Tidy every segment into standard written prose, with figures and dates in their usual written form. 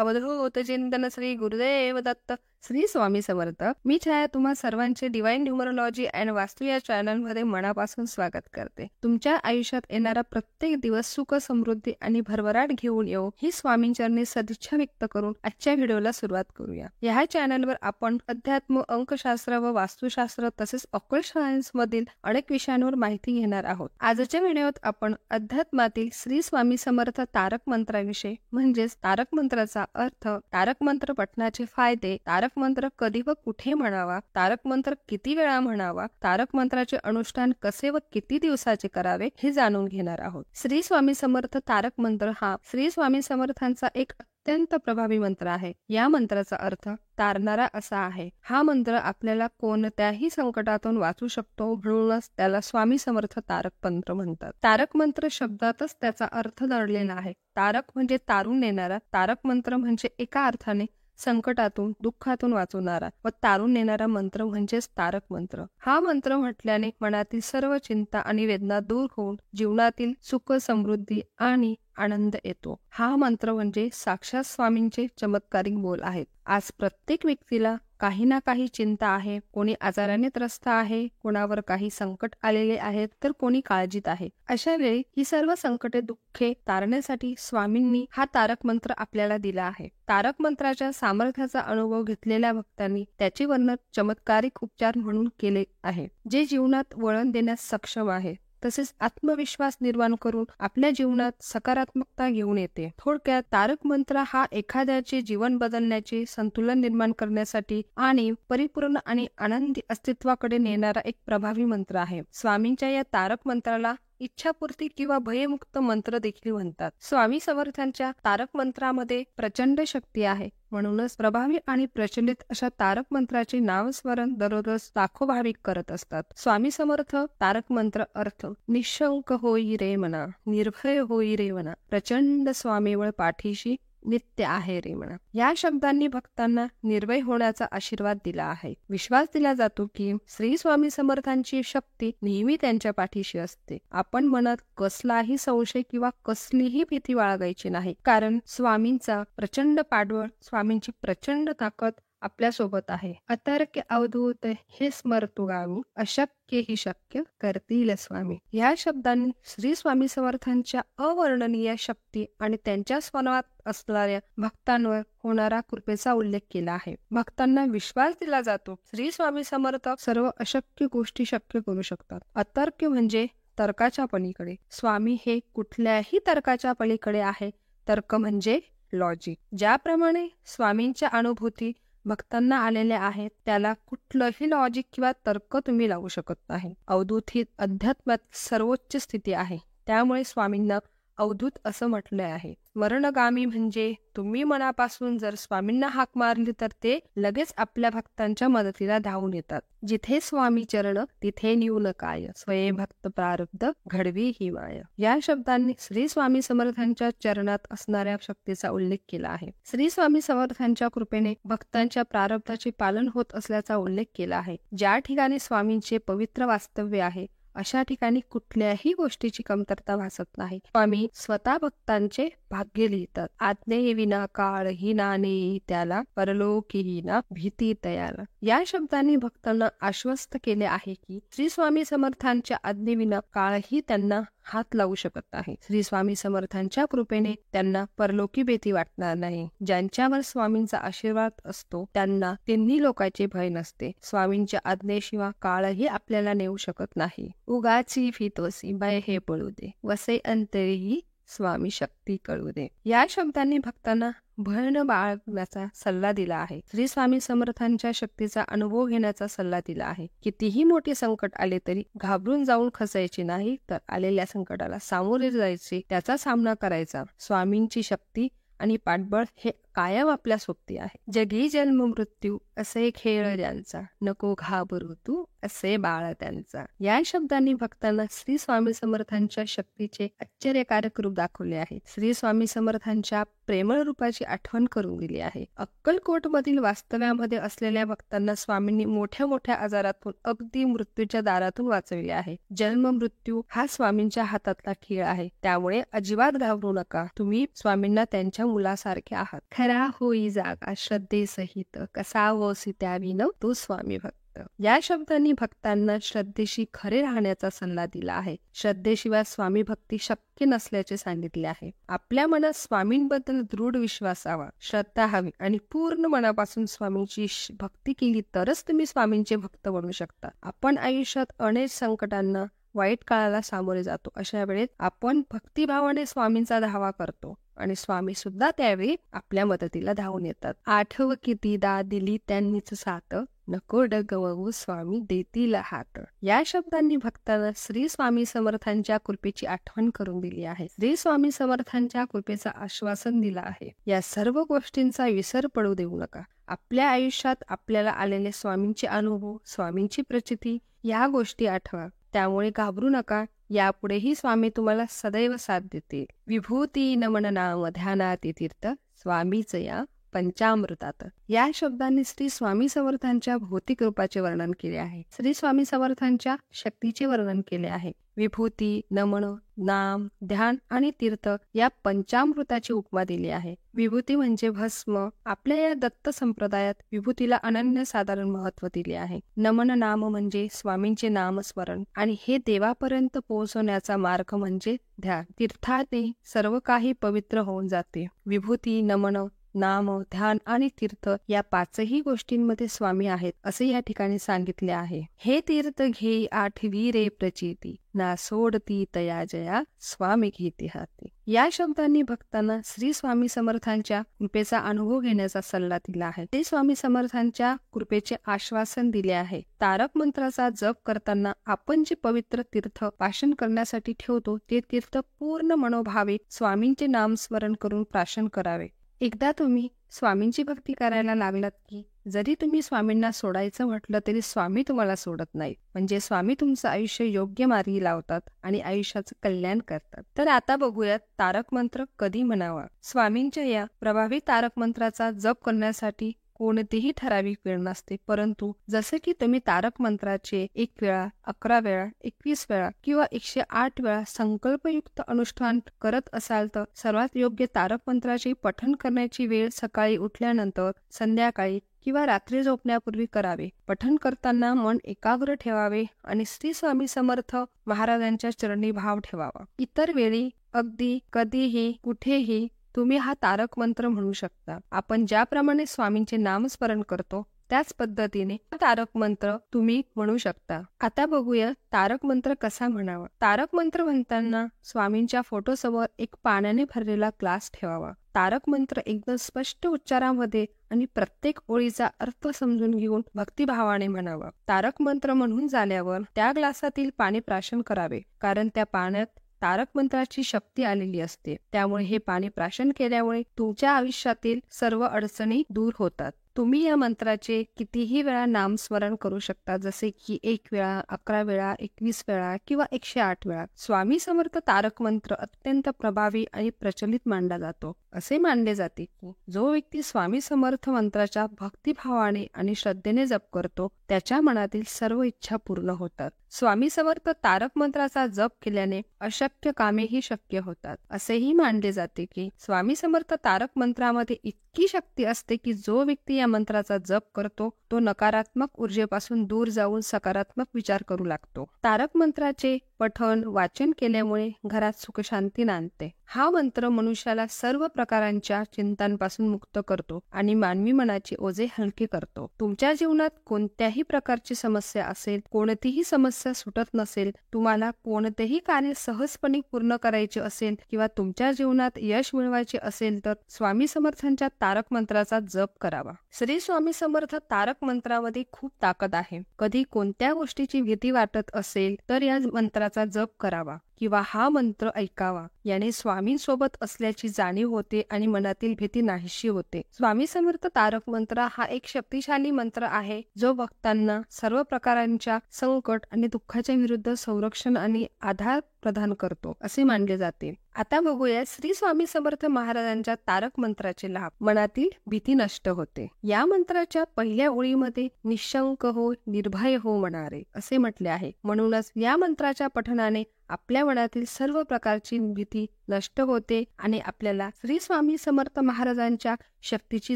अवधूत चिंतन श्री गुरुदेव दत्त. श्री स्वामी समर्थ. मी छाया तुम्हा सर्वांचे डिवाइन न्यूमरोलॉजी अँड वास्तू या चॅनल मध्ये मनापासून स्वागत करते. तुमच्या आयुष्यात येणारा प्रत्येक दिवस सुख समृद्धी आणि भरभराट घेऊन येऊ ही स्वामींचरणी सदिच्छा व्यक्त करून आजच्या व्हिडिओला सुरुवात करूया. या चॅनलवर आपण अध्यात्म, अंकशास्त्र व वास्तुशास्त्र तसेच ऑकल्ट सायन्स मधील अनेक विषयांवर माहिती घेणार आहोत. आजच्या व्हिडिओत आपण अध्यात्मातील श्री स्वामी समर्थ तारक मंत्राविषयी म्हणजेच तारक मंत्राचा अर्थ, तारक मंत्र पठणाचे फायदे, तारक मंत्र कधी व कुठे म्हणावा, तारक मंत्र किती वेळा म्हणावा, तारक मंत्राचे अनुष्ठान कसे व किती दिवसाचे करावे हे जाणून घेणार आहोत. श्री स्वामी समर्थ तारक मंत्र हा श्री स्वामी समर्थांचा एक अत्यंत प्रभावी मंत्र आहे. या मंत्राचा अर्थ तारणारा असा आहे. हा मंत्र आपल्याला कोणत्याही संकटातून वाचू शकतो, म्हणूनच त्याला स्वामी समर्थ तारक मंत्र म्हणतात. तारक मंत्र शब्दातच त्याचा अर्थ दडलेला आहे. तारक म्हणजे तारून नेणारा, तारक मंत्र म्हणजे एका अर्थाने संकटातून, दुःखातून वाचवणारा व तारून नेणारा मंत्र म्हणजेच तारक मंत्र. हा मंत्र म्हटल्याने मनातील सर्व चिंता आणि वेदना दूर होऊन जीवनातील सुख, समृद्धी आणि आनंद येतो. हा मंत्र म्हणजे साक्षात स्वामींचे चमत्कारिक बोल आहेत. आज प्रत्येक व्यक्तीला काही ना काही चिंता आहे. कोणी आजाराने त्रस्त आहे, कोणावर काही संकट आलेले आहेत, तर कोणी काळजीत आहे. अशा वेळी ही सर्व संकटे, दुःखे तारण्यासाठी स्वामींनी हा तारक मंत्र आपल्याला दिला आहे. तारक मंत्राच्या सामर्थ्याचा अनुभव घेतलेल्या भक्तांनी त्याचे वर्णन चमत्कारिक उपचार म्हणून केले आहे, जे जीवनात वळण देण्यास सक्षम आहे. तसेच आत्मविश्वास निर्माण करून आपल्या जीवनात सकारात्मकता घेऊन येते. थोडक्यात तारक मंत्र हा एखाद्याचे जीवन बदलण्याचे, संतुलन निर्माण करण्यासाठी आणि परिपूर्ण आणि आनंदी अस्तित्वाकडे नेणारा एक प्रभावी मंत्र आहे. स्वामींच्या या तारक मंत्राला इच्छापूर्ती किंवा भयमुक्त मंत्र देखील म्हणतात. स्वामी समर्थांच्या तारक मंत्रामध्ये प्रचंड शक्ती आहे. म्हणूनच प्रभावी आणि प्रचलित अशा तारक मंत्राचे नामस्मरण दररोज लाखो भाविक करत असतात. स्वामी समर्थ तारक मंत्र अर्थ: निशंक होई रे मना, निर्भय होई रे मना, प्रचंड स्वामीवळ पाठीशी नित्य आहे रे म्हणा. या शब्दांनी भक्तांना निर्भय होण्याचा आशीर्वाद दिला आहे. विश्वास दिला जातो की श्री स्वामी समर्थांची शक्ती नेहमी त्यांच्या पाठीशी असते. आपण मनात कसलाही संशय किंवा कसलीही भीती बाळगायची नाही, कारण स्वामींचा प्रचंड पाठबळ, स्वामींची प्रचंड ताकद आपल्या सोबत आहे. अतर्क्य अवधूत हे स्मरतु गावी, अशक्य ही शक्य करतील स्वामी. या शब्दांनी श्री स्वामी समर्थांच्या अवर्णनीय शक्ती आणि त्यांच्या स्मरणात असणाऱ्या भक्तांवर होणारा कृपेचा उल्लेख केला आहे. भक्तांना विश्वास दिला जातो श्री स्वामी समर्थ सर्व अशक्य गोष्टी शक्य करू शकतात. अतर्क्य म्हणजे तर्काच्या पलीकडे. स्वामी हे कुठल्याही तर्काच्या पलीकडे आहे. तर्क म्हणजे लॉजिक. ज्याप्रमाणे स्वामींच्या अनुभूती भक्तांना आलेल्या आहेत, त्याला कुठलंही लॉजिक किंवा तर्क तुम्ही लावू शकत नाही. अवधूत ही अध्यात्मात सर्वोच्च स्थिती आहे. त्यामुळे स्वामींना अवधूत असं म्हटलं आहे. स्मरणगामी म्हणजे तुम्ही मनापासून जर स्वामींना हाक मारली तर ते लगेच आपल्या भक्तांच्या मदतीला धावून येतात. जिथे स्वामी चरण तिथे न्यून काय, स्वये भक्त प्रारब्ध घडवी ही माय. या शब्दांनी श्री स्वामी समर्थांच्या चरणात असणाऱ्या शक्तीचा उल्लेख केला आहे. श्री स्वामी समर्थांच्या कृपेने भक्तांच्या प्रारब्धाचे पालन होत असल्याचा उल्लेख केला आहे. ज्या ठिकाणी स्वामींचे पवित्र वास्तव्य आहे, अशा ठिकाणी कुठल्याही गोष्टीची कमतरता भासत नाही. स्वामी स्वतः भक्तांचे भाग्य लिहितात. आज्ञे विना काळ ही नाने त्याला, परलोकी ना भीती तयाला. या शब्दांनी भक्तांना आश्वस्त केले आहे की श्री स्वामी समर्थांच्या आज्ञेविना काळही त्यांना हात लावू शकत नाही. श्री स्वामी समर्थांच्या कृपेने त्यांना परलोकी भीती वाटणार नाही. ज्यांच्यावर स्वामींचा आशीर्वाद असतो त्यांना तिन्ही लोकांचे भय नसते. स्वामींच्या आज्ञेशिवाय काळही आपल्याला नेऊ शकत नाही. उगाची फितोसी भय हे पळू दे, वसे अंतरीही स्वामी शक्ती कळू दे. या शब्दांनी भक्तांना भय न बाळगण्याचा सल्ला दिला आहे. श्री स्वामी समर्थांच्या शक्तीचा अनुभव घेण्याचा सल्ला दिला आहे. कितीही मोठे संकट आले तरी घाबरून जाऊन खचायचे नाही, तर आलेल्या संकटाला सामोरे जायचे, त्याचा सामना करायचा. स्वामींची शक्ती आणि पाठबळ हे कायम आपल्या सोबती आहे. जगी जन्म मृत्यू असे खेळ ज्यांचा, नको घाबरू तू असे बाळ त्यांचा. या शब्दांनी भक्तांना श्री स्वामी समर्थांच्या शक्तीचे आश्चर्यकारक रूप दाखवले आहे. श्री स्वामी समर्थांच्या प्रेमळ रूपाची आठवण करून दिली आहे. अक्कलकोट मधील वास्तव्यामध्ये असलेल्या भक्तांना स्वामींनी मोठ्या मोठ्या आजारातून, अगदी मृत्यूच्या दारातून वाचविले आहे. जन्म मृत्यू हा स्वामींच्या हातातला खेळ आहे. त्यामुळे अजिबात घाबरू नका. तुम्ही स्वामींना त्यांच्या मुलासारखे आहात. खरा होई जागा श्रद्धेसहित, कसा होसी त्याविन तू स्वामी भक्त. या शब्दांनी भक्तांना श्रद्धेशी खरे राहण्याचा सल्ला दिला आहे. श्रद्धेशिवाय स्वामी भक्ती शक्य नसल्याचे सांगितले आहे. आपल्या मनात स्वामींबद्दल दृढ विश्वास हवा, श्रद्धा हवी आणि पूर्ण मनापासून स्वामींची भक्ती केली तरच तुम्ही स्वामींचे भक्त बनू शकता. आपण आयुष्यात अनेक संकटांना, वाईट काळाला सामोरे जातो. अशा वेळेत आपण भक्तिभावाने स्वामींचा धावा करतो आणि स्वामी सुद्धा त्यावेळी आपल्या मदतीला धावून येतात. आठव कितीदा दिली त्यांनीच साथ, नको डगवू स्वामी देतील हात. या शब्दांनी भक्तांना श्री स्वामी समर्थांच्या कृपेची आठवण करून दिली आहे. श्री स्वामी समर्थांच्या कृपेचं आश्वासन दिलं आहे. या सर्व गोष्टींचा विसर पडू देऊ नका. आपल्या आयुष्यात आपल्याला आलेले स्वामींचे अनुभव, स्वामींची प्रचिती या गोष्टी आठवा. त्यामुळे घाबरू नका. यापुढेही स्वामी तुम्हाला सदैव साथ देतील. विभूती नमन नाम ध्यानाती तीर्थ, स्वामीच या पंचामृतात. या शब्दांनी श्री स्वामी समर्थांच्या भौतिक रूपाचे वर्णन केले आहे. श्री स्वामी समर्थांच्या शक्तीचे वर्णन केले आहे. विभूती, नमन, नाम, ध्यान आणि तीर्थ या पंचामृताची उपमा दिली आहे. विभूती म्हणजे भस्म. आपल्या या दत्त संप्रदायात विभूतीला अनन्यसाधारण महत्व दिले आहे. नमन नाम म्हणजे स्वामींचे नामस्मरण आणि हे देवापर्यंत पोहोचवण्याचा मार्ग म्हणजे ध्यान. तीर्थाने सर्व काही पवित्र होऊन जाते. विभूती, नमन, नाम, ध्यान आणि तीर्थ या पाचही गोष्टींमध्ये स्वामी आहेत असे या ठिकाणी सांगितले आहे. हे तीर्थ घे आठवी रे प्रचिती, ना सोडती तया जया स्वामी घेती हाती. या शब्दांनी भक्तांना श्री स्वामी समर्थांच्या कृपेचा अनुभव घेण्याचा सल्ला दिला आहे. ते स्वामी समर्थांच्या कृपेचे आश्वासन दिले आहे. तारक मंत्राचा जप करताना आपण जे पवित्र तीर्थ प्राशन करण्यासाठी ठेवतो ते तीर्थ पूर्ण मनोभावे स्वामींचे नामस्मरण करून प्राशन करावे. एकदा तुम्ही स्वामींची भक्ती करायला लागलात की जरी तुम्ही स्वामींना सोडायचं म्हटलं तरी स्वामी तुम्हाला सोडत नाही. म्हणजे स्वामी तुमचं आयुष्य योग्य मार्गी लावतात आणि आयुष्याचं कल्याण करतात. तर आता बघूयात तारक मंत्र कधी म्हणावा. स्वामींच्या या प्रभावी तारक मंत्राचा जप करण्यासाठी कोणतीही ठराविक वेळ नसते, परंतु जसे की तुम्ही तारक मंत्राचे 1 वेळा, 11 वेळा, 21 वेळा किंवा 108 वेळा संकल्पयुक्त अनुष्ठान करत असाल तर सर्वात योग्य तारक मंत्राचे पठण करण्याची वेळ सकाळी उठल्यानंतर, संध्याकाळी किंवा रात्री झोपण्यापूर्वी करावे. पठण करताना मन एकाग्र ठेवावे आणि श्री स्वामी समर्थ महाराजांच्या चरणी भाव ठेवावा. इतर वेळी अगदी कधीही कुठेही तुम्ही हा तारक मंत्र म्हणू शकता. आपण ज्याप्रमाणे स्वामींचे नामस्मरण करतो त्याच पद्धतीने तारक मंत्र तुम्ही म्हणू शकता. आता बघूया तारक मंत्र कसा म्हणावा. तारक मंत्र म्हणताना स्वामींच्या फोटोसमोर एक पाण्याने भरलेला ग्लास ठेवावा. तारक मंत्र एकदम स्पष्ट उच्चारामध्ये आणि प्रत्येक ओळीचा अर्थ समजून घेऊन भक्तिभावाने म्हणावा. तारक मंत्र म्हणून झाल्यावर त्या ग्लासातील पाणी प्राशन करावे, कारण त्या पाण्यात तारक मंत्राची शक्ती आलेली असते. त्यामुळे हे पाणी प्राशन केल्यामुळे तुमच्या आयुष्यातील सर्व अडचणी दूर होतात. तुम्ही या मंत्राचे कितीही वेळा नामस्मरण करू शकता, जसे की 1 वेळा, 11 वेळा, 21 वेळा किंवा 108 वेळा. स्वामी समर्थ तारक मंत्र अत्यंत प्रभावी आणि प्रचलित मानला जातो. असे मानले जाते की जो व्यक्ती स्वामी समर्थ मंत्राच्या भक्तिभावाने आणि श्रद्धेने जप करतो त्याच्या मनातील सर्व इच्छा पूर्ण होतात. स्वामी समर्थ तारक मंत्राचा जप केल्याने अशक्य कामेही शक्य होतात. असेही मानले जाते की स्वामी समर्थ तारक मंत्रामध्ये इतकी शक्ती असते की जो व्यक्ती या मंत्राचा जप करतो तो नकारात्मक ऊर्जेपासून दूर जाऊन सकारात्मक विचार करू लागतो. तारक मंत्राचे पठण वाचन केल्यामुळे घरात सुखशांती नांदते. हा मंत्र मनुष्याला सर्व प्रकारांच्या चिंतांपासून मुक्त करतो आणि मानवी मनाचे ओझे हलके करतो. तुमच्या जीवनात कोणत्याही प्रकारची समस्या असेल, कोणतीही समस्या सुटत नसेल, तुम्हाला कोणतेही कार्य सहजपणे पूर्ण करायचे असेल किंवा तुमच्या जीवनात यश मिळवायचे असेल तर स्वामी समर्थांच्या तारक मंत्राचा जप करावा. श्री स्वामी समर्थ तारक मंत्रामध्ये खूप ताकद आहे. कधी कोणत्या गोष्टीची भीती वाटत असेल तर या मंत्राचा जप करावा किंवा हा मंत्र ऐकावा. याने स्वामींसोबत असल्याची जाणीव होते आणि मनातील भीती नाहीशी होते. स्वामी समर्थ तारक मंत्र हा एक शक्तिशाली मंत्र आहे जो भक्तांना सर्व प्रकारांच्या संकट आणि दुःखाच्या विरुद्ध संरक्षण आणि आधार प्रदान करतो असे मानले जाते. आता बघूया श्री स्वामी समर्थ महाराजांच्या तारक मंत्राचे लाभ. मनातील भीती नष्ट होते. या मंत्राच्या पहिल्या ओळीमध्ये निशंक हो, निर्भय हो म्हणारे असे म्हटले आहे. म्हणूनच या मंत्राच्या पठणाने आपल्या मनातील सर्व प्रकारची भीती नष्ट होते आणि आपल्याला श्री स्वामी समर्थ महाराजांच्या शक्तीची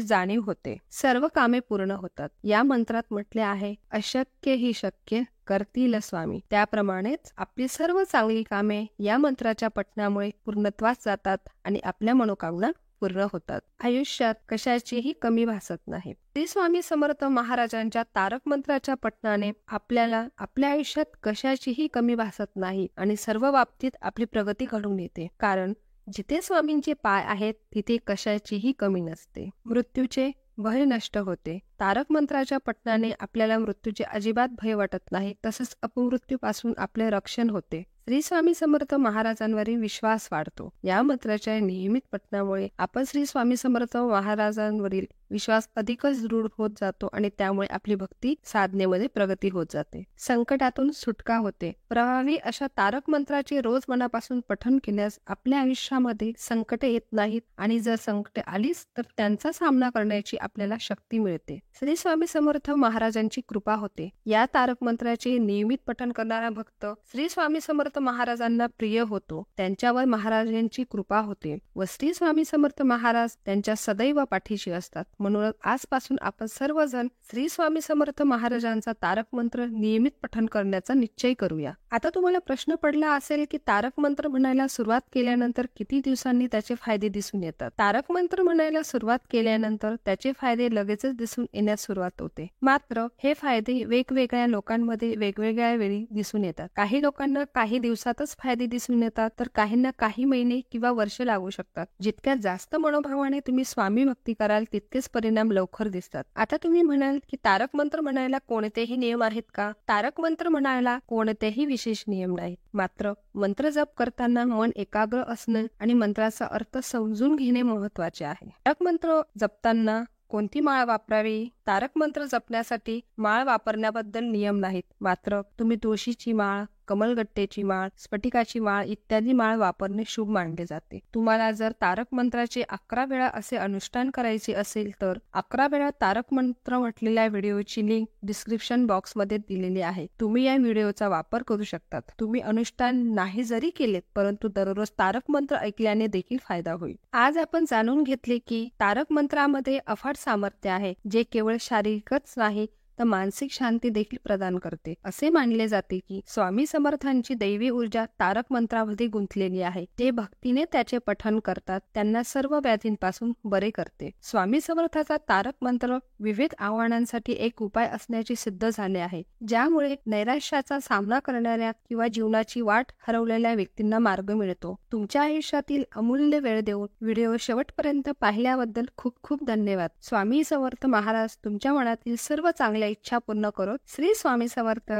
जाणीव होते. सर्व कामे पूर्ण होतात. या मंत्रात म्हटले आहे, अशक्य ही शक्य करतील स्वामी. त्याप्रमाणेच आपली सर्व चांगली कामे या मंत्राच्या पठणामुळे पूर्णत्वास जातात आणि आपल्या मनोकामना पूर्ण होतात. आयुष्यात कशाचीही कमी भासत नाही. श्री स्वामी समर्थ महाराजांच्या तारक मंत्राच्या पठणाने आपल्याला आपल्या आयुष्यात कशाचीही कमी भासत नाही आणि सर्व बाबतीत आपली प्रगती घडून येते. कारण जिथे स्वामींचे पाय आहेत तिथे कशाचीही कमी नसते. मृत्यूचे भय नष्ट होते. तारक मंत्राच्या पठणाने आपल्याला मृत्यूचे अजिबात भय वाटत नाही. तसंच अपमृत्यूपासून आपले रक्षण होते. श्री स्वामी समर्थ महाराजांवरील विश्वास वाढतो. या मंत्राच्या नियमित पठणामुळे आपण श्री स्वामी समर्थ महाराजांवरील विश्वास अधिकच दृढ होत जातो आणि त्यामुळे आपली भक्ती साधनेमध्ये प्रगती होत जाते. संकटातून सुटका होते. प्रभावी अशा तारक मंत्राचे रोज मनापासून पठण केल्यास आपल्या आयुष्यामध्ये संकटे येत नाहीत आणि जर संकटे आलीच तर त्यांचा सामना करण्याची आपल्याला शक्ती मिळते. श्री स्वामी समर्थ महाराजांची कृपा होते. या तारक मंत्राचे नियमित पठण करणारा भक्त श्री स्वामी समर्थ महाराजांना प्रिय होतो. त्यांच्यावर महाराजांची कृपा होते व श्री स्वामी समर्थ महाराज त्यांच्या सदैव पाठीशी असतात. म्हणून आजपासून आपण सर्वजण श्री स्वामी समर्थ महाराजांचा तारक मंत्र नियमित पठण करण्याचा निश्चय करूया. आता तुम्हाला प्रश्न पडला असेल की तारक मंत्र म्हणायला सुरुवात केल्यानंतर किती दिवसांनी त्याचे फायदे दिसून येतात. तारक मंत्र म्हणायला सुरुवात केल्यानंतर त्याचे फायदे लगेचच दिसून येण्यास सुरुवात होते. मात्र हे फायदे वेगवेगळ्या लोकांमध्ये वेगवेगळ्या वेळी दिसून येतात. काही लोकांना काही दिवसातच फायदे दिसून येतात तर काहींना काही महिने किंवा वर्ष लागू शकतात. जितक्या जास्त मनोभावाने तुम्ही स्वामी भक्ती कराल तितकेच परिणाम लवकर दिसतात. आता तुम्ही म्हणाल की तारक मंत्र म्हणायला कोणतेही नियम आहेत का? तारक मंत्र म्हणायला कोणतेही विशेष नियम नाहीत. मात्र मंत्र जप करताना मन एकाग्र असणं आणि मंत्राचा अर्थ समजून घेणे महत्वाचे आहे. तारक मंत्र जपताना कोणती माळ वापरावी? तारक मंत्र जपण्यासाठी माळ वापरण्याबद्दल नियम नाहीत. मात्र तुम्ही तुळशीची माळ, कमलगट्टेची माळ, स्फटिकाची माळ इत्यादी माळ वापरणे शुभ मानले जाते. तुम्हाला जर तारक मंत्राचे 11 वेळा असे अनुष्ठान करायचे असेल तर 11 वेळा तारक मंत्र म्हटलेल्या व्हिडिओची लिंक डिस्क्रिप्शन बॉक्स मध्ये दिलेली आहे. तुम्ही या व्हिडिओचा वापर करू शकतात. तुम्ही अनुष्ठान नाही जरी केले परंतु दररोज तारक मंत्र ऐकल्याने देखील फायदा होईल. आज आपण जाणून घेतले की तारक मंत्रामध्ये अफाट सामर्थ्य आहे जे केवळ शारीरिकच नाही तर मानसिक शांती देखील प्रदान करते. असे मानले जाते की स्वामी समर्थांची दैवी ऊर्जा तारक मंत्रामध्ये गुंतलेली आहे. जे भक्तीने त्याचे पठण करतात त्यांना सर्व व्याधींपासून बरे करते. स्वामी समर्थाचा तारक मंत्र विविध आव्हानांसाठी एक उपाय असण्याचे सिद्ध झाले आहे. ज्यामुळे नैराश्याचा सामना करणाऱ्या किंवा जीवनाची वाट हरवलेल्या व्यक्तींना मार्ग मिळतो. तुमच्या आयुष्यातील अमूल्य वेळ देऊन व्हिडिओ शेवटपर्यंत पाहिल्याबद्दल खूप खूप धन्यवाद. स्वामी समर्थ महाराज तुमच्या मनातील सर्व चांगल्या इच्छा पूर्ण करो. श्री स्वामी समर्थ.